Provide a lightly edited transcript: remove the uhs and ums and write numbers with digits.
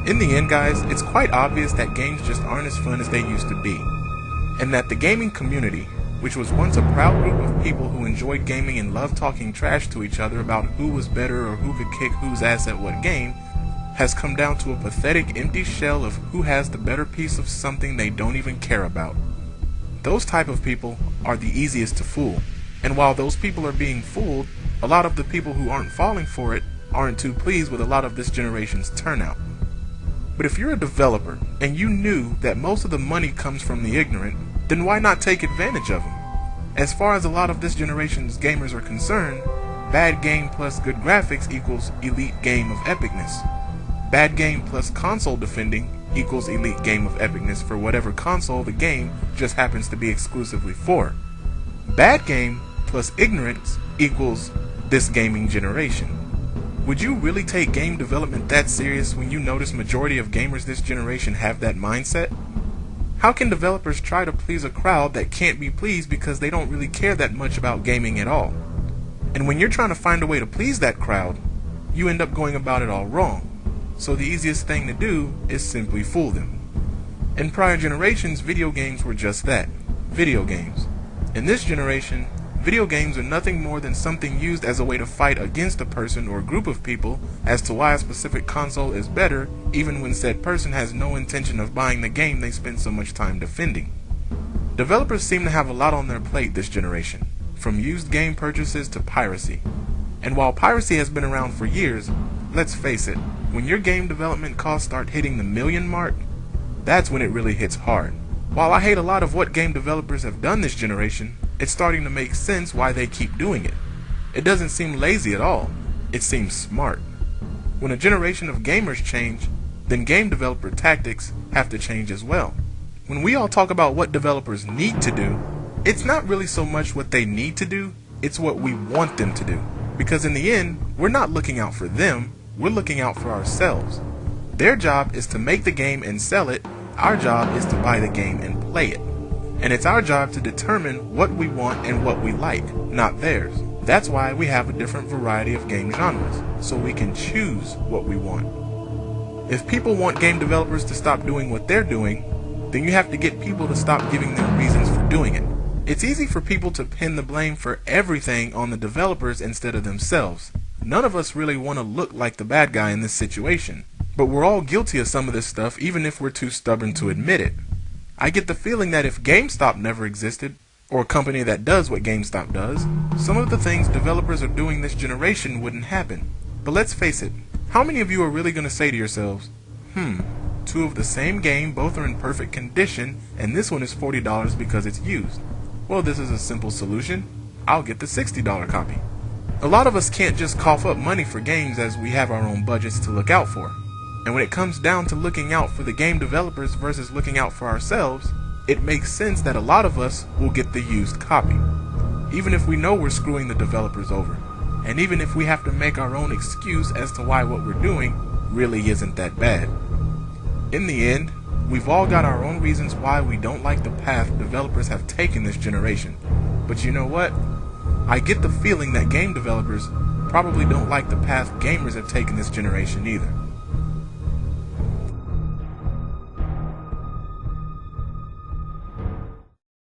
In the end, guys, it's quite obvious that games just aren't as fun as they used to be, and that the gaming community, which was once a proud group of people who enjoyed gaming and loved talking trash to each other about who was better or who could kick whose ass at what game, has come down to a pathetic empty shell of who has the better piece of something they don't even care about. Those type of people are the easiest to fool, and while those people are being fooled, a lot of the people who aren't falling for it aren't too pleased with a lot of this generation's turnout. But if you're a developer and you knew that most of the money comes from the ignorant, then why not take advantage of them? As far as a lot of this generation's gamers are concerned, bad game plus good graphics equals elite game of epicness. Bad game plus console defending equals elite game of epicness for whatever console the game just happens to be exclusively for. Bad game plus ignorance equals this gaming generation. Would you really take game development that serious when you notice majority of gamers this generation have that mindset? How can developers try to please a crowd that can't be pleased because they don't really care that much about gaming at all? And when you're trying to find a way to please that crowd, you end up going about it all wrong. So the easiest thing to do is simply fool them. In prior generations, video games were just that, video games. In this generation, video games are nothing more than something used as a way to fight against a person or group of people as to why a specific console is better, even when said person has no intention of buying the game they spend so much time defending. Developers seem to have a lot on their plate this generation, from used game purchases to piracy. And while piracy has been around for years, let's face it, when your game development costs start hitting the million mark, that's when it really hits hard. While I hate a lot of what game developers have done this generation, it's starting to make sense why they keep doing it. It doesn't seem lazy at all. It seems smart. When a generation of gamers change, then game developer tactics have to change as well. When we all talk about what developers need to do, it's not really so much what they need to do, it's what we want them to do. Because in the end, we're not looking out for them, we're looking out for ourselves. Their job is to make the game and sell it, our job is to buy the game and play it. And it's our job to determine what we want and what we like, not theirs. That's why we have a different variety of game genres, so we can choose what we want. If people want game developers to stop doing what they're doing, then you have to get people to stop giving them reasons for doing it. It's easy for people to pin the blame for everything on the developers instead of themselves. None of us really want to look like the bad guy in this situation, but we're all guilty of some of this stuff even if we're too stubborn to admit it. I get the feeling that if GameStop never existed, or a company that does what GameStop does, some of the things developers are doing this generation wouldn't happen. But let's face it, how many of you are really going to say to yourselves, two of the same game, both are in perfect condition, and this one is $40 because it's used? Well, this is a simple solution. I'll get the $60 copy. A lot of us can't just cough up money for games as we have our own budgets to look out for. And when it comes down to looking out for the game developers versus looking out for ourselves, it makes sense that a lot of us will get the used copy. Even if we know we're screwing the developers over. And even if we have to make our own excuse as to why what we're doing really isn't that bad. In the end, we've all got our own reasons why we don't like the path developers have taken this generation. But you know what? I get the feeling that game developers probably don't like the path gamers have taken this generation either.